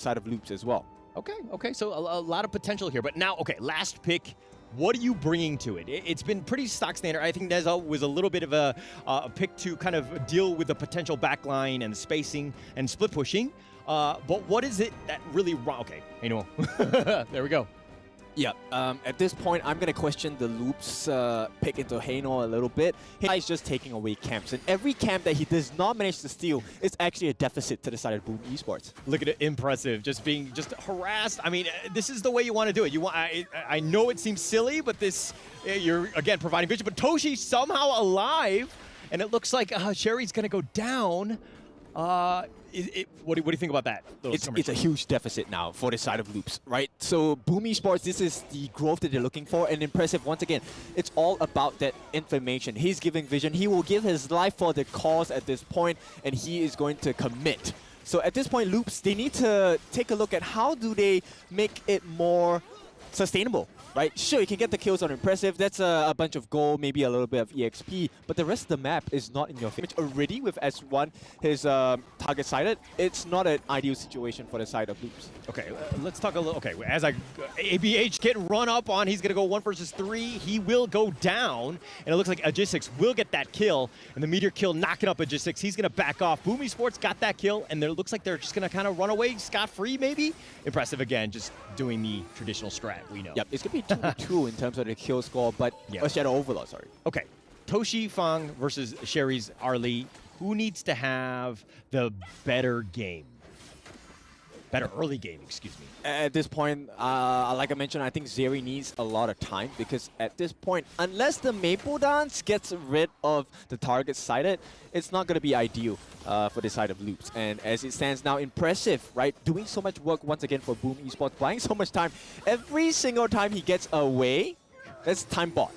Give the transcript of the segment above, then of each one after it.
side of Loops as well. Okay, so a lot of potential here. But now, okay, last pick. What are you bringing to it? It's been pretty stock standard. I think Neza was a little bit of a pick to kind of deal with the potential backline and spacing and split pushing. But what is it that really wrong? Okay, anyway, there we go. Yeah, at this point, I'm going to question the Loops pick into Haino a little bit. He's just taking away camps, and every camp that he does not manage to steal is actually a deficit to the side of Boom Esports. Look at it, impressive, just being harassed. I mean, this is the way you want to do it. You want. I know it seems silly, but this, you're, again, providing vision. But Toshi somehow alive, and it looks like Sherry's going to go down. What do you think about that? It's a huge deficit now for the side of Loops, right? So Boom Esports, this is the growth that they're looking for, and impressive once again. It's all about that information. He's giving vision. He will give his life for the cause at this point, and he is going to commit. So at this point, Loops, they need to take a look at how do they make it more sustainable, right? Sure, you can get the kills on impressive. That's a bunch of gold, maybe a little bit of EXP, but the rest of the map is not in your favor. Already with S1, his target sighted, it's not an ideal situation for the side of Loops. Okay, let's talk a little. Okay, as ABH getting run up on, he's going to go 1 versus 3. He will go down, and it looks like Aegis will get that kill, and the Meteor kill knocking up Aegis. He's going to back off. Boom Esports got that kill, and it looks like they're just going to kind of run away scot-free, maybe? Impressive again, just doing the traditional strat, we know. Yep, it's going to be 2-2 in terms of the kill score, but Shadow Overlord, sorry. Okay, Toshi Fang versus Sherry's Arlie. Who needs to have the better game? Better early game, excuse me. At this point, like I mentioned, I think Zeri needs a lot of time because at this point, unless the Maple Dance gets rid of the target sighted, it's not going to be ideal for the side of Loops. And as it stands now, impressive, right? Doing so much work once again for Boom Esports, buying so much time. Every single time he gets away, that's time bought.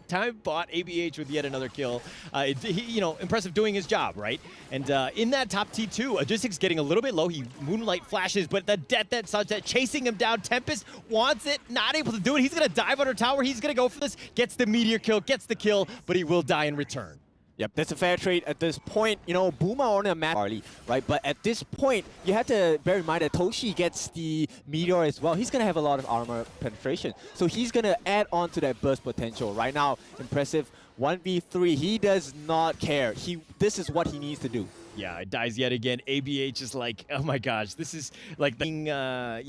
Time bought ABH with yet another kill. Impressive doing his job, right? And in that top T2, Aegis getting a little bit low. He Moonlight flashes, but the Death that Sunset chasing him down. Tempest wants it, not able to do it. He's going to dive under tower. He's going to go for this. Gets the Meteor kill, gets the kill, but he will die in return. Yep, that's a fair trade at this point. You know, Boom are on a map early, right? But at this point, you have to bear in mind that Toshi gets the Meteor as well. He's going to have a lot of armor penetration. So he's going to add on to that burst potential. Right now, impressive 1v3. He does not care. This is what he needs to do. Yeah, it dies yet again. ABH is like, oh my gosh, this is like the,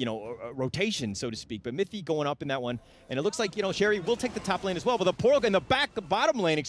rotation, so to speak. But Mythy going up in that one. And it looks like, Sherry will take the top lane as well. But the Portal in the bottom lane,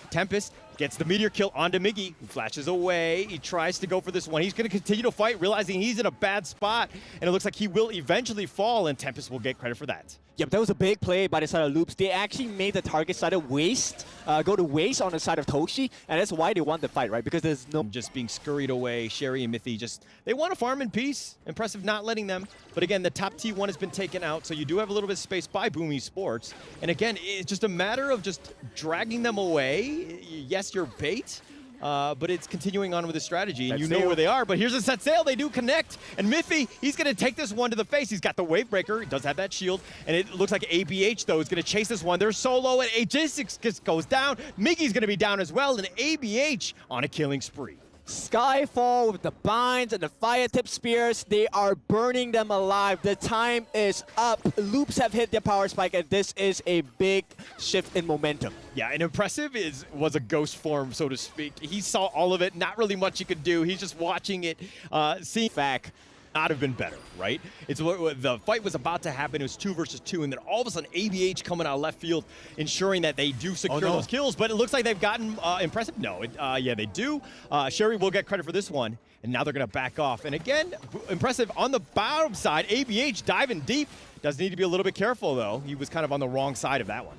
Tempest gets the Meteor kill onto Miggy, who flashes away. He tries to go for this one. He's going to continue to fight, realizing he's in a bad spot. And it looks like he will eventually fall, and Tempest will get credit for that. Yep, that was a big play by the side of Loops. They actually made the target side of go to waste on the side of Toshi, and that's why they won the fight, right? Because there's no... Just being scurried away, Sherry and Mythy they want to farm in peace. Impressive not letting them. But again, the top T1 has been taken out, so you do have a little bit of space by Boom Esports. And again, it's just a matter of just dragging them away. Yes, you're bait. But it's continuing on with the strategy, and you know where they are. But here's a set sail. They do connect. And Mythy, he's going to take this one to the face. He's got the wave breaker. He does have that shield. And it looks like ABH, though, is going to chase this one. They're solo, and Aegis just goes down. Miggy's going to be down as well, and ABH on a killing spree. Skyfall with the binds and the fire tip spears, they are burning them alive. The time is up. Loops have hit their power spike, and this is a big shift in momentum. Yeah, and impressive was a ghost form, so to speak. He saw all of it, not really much he could do. He's just watching it, seeing fact. Not have been better, right? The fight was about to happen. It was 2 versus 2, and then all of a sudden ABH coming out of left field, ensuring that they do secure those kills. But it looks like they've gotten impressive. No, yeah, they do. Sherry will get credit for this one, and now they're going to back off. And again, impressive on the bottom side. ABH diving deep. Does need to be a little bit careful, though. He was kind of on the wrong side of that one.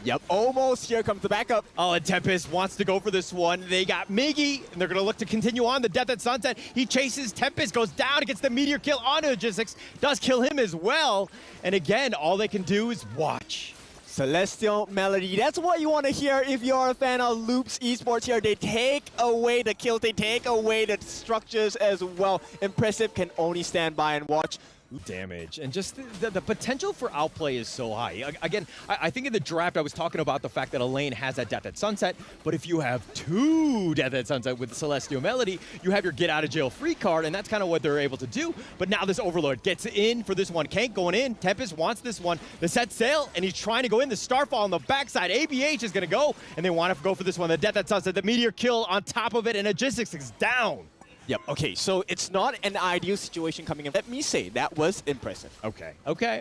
Yep, almost. Here comes the backup. Oh, and Tempest wants to go for this one. They got Miggy, and they're going to look to continue on. The Death at Sunset. He chases. Tempest goes down. Gets the Meteor kill onto Aegis. Does kill him as well. And again, all they can do is watch. Celestial Melody. That's what you want to hear if you're a fan of Loops Esports here. They take away the kills. They take away the structures as well. Impressive can only stand by and watch. Damage and just the potential for outplay is so high. Again, I think in the draft I was talking about the fact that a lane has that Death at Sunset, but if you have 2 Death at Sunset with Celestial Melody, you have your get out of jail free card, and that's kind of what they're able to do. But now this Overlord gets in for this one. Kank going in. Tempest wants this one. The set sail, and he's trying to go in. The Starfall on the backside. ABH is going to go, and they want to go for this one. The Death at Sunset, the Meteor kill on top of it, and Logistics is down. Yep, okay, so it's not an ideal situation coming in. Let me say, that was impressive. Okay,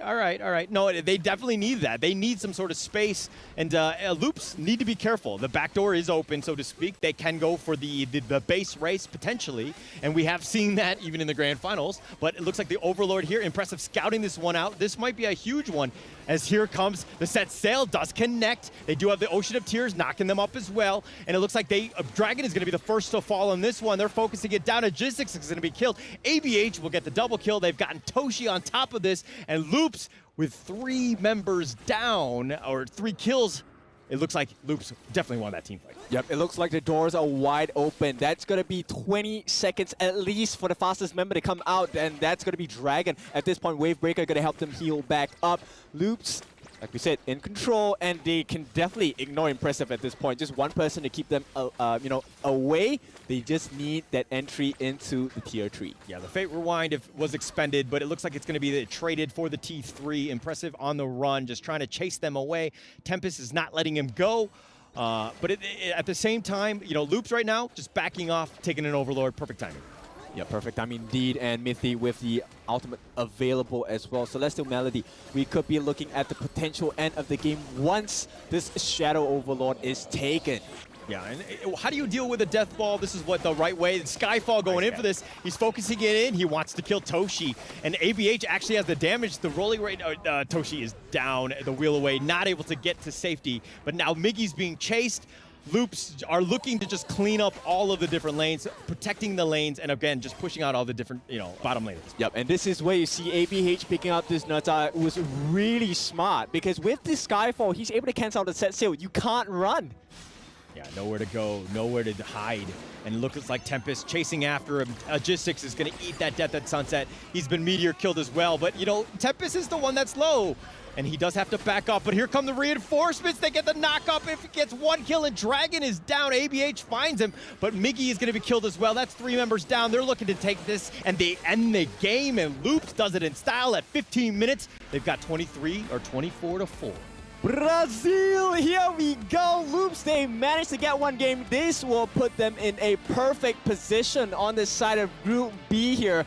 all right. No, they definitely need that. They need some sort of space, and Loops need to be careful. The back door is open, so to speak. They can go for the base race, potentially, and we have seen that even in the Grand Finals, but it looks like the Overlord here, impressive scouting this one out. This might be a huge one, as here comes the set sail, does connect. They do have the Ocean of Tears knocking them up as well, and it looks like Dragon is going to be the first to fall on this one. They're focusing it down. Logistics is going to be killed. ABH will get the double kill. They've gotten Toshi on top of this, and Loops with 3 members down, or 3 kills. It looks like Loops definitely won that team fight. Yep, it looks like the doors are wide open. That's going to be 20 seconds at least for the fastest member to come out, and that's going to be Dragon. At this point, Wavebreaker going to help them heal back up. Loops, like we said, in control, and they can definitely ignore impressive at this point. Just one person to keep them, away. They just need that entry into the tier 3. Yeah, the Fate Rewind was expended, but it looks like it's going to be traded for the T3. Impressive on the run, just trying to chase them away. Tempest is not letting him go. But at the same time, Loops right now just backing off, taking an Overlord. Perfect timing. Yeah, perfect time indeed, and Mithy with the ultimate available as well. Celestial Melody, we could be looking at the potential end of the game once this Shadow Overlord is taken. Yeah, and how do you deal with a Death Ball? This is what the right way. Skyfall going in for this. He's focusing it in. He wants to kill Toshi. And ABH actually has the damage. The rolling rate, Toshi is down the wheel away, not able to get to safety. But now Miggy's being chased. Loops are looking to just clean up all of the different lanes, protecting the lanes, and again, just pushing out all the different, bottom lanes. Yep, and this is where you see ABH picking up this Nata. It was really smart, because with this Skyfall, he's able to cancel out the set sail. You can't run. Yeah, nowhere to go, nowhere to hide. And it looks like Tempest chasing after him. Logistics is going to eat that Death at Sunset. He's been Meteor killed as well, but, Tempest is the one that's low. And he does have to back up, but here come the reinforcements. They get the knock up. If he gets 1 kill and Dragon is down, ABH finds him, but Miggy is going to be killed as well. That's 3 members down. They're looking to take this, and they end the game, and Loops does it in style at 15 minutes. They've got 23 or 24 to 4. Brazil, here we go. Loops, they managed to get 1 game. This will put them in a perfect position on this side of Group B here.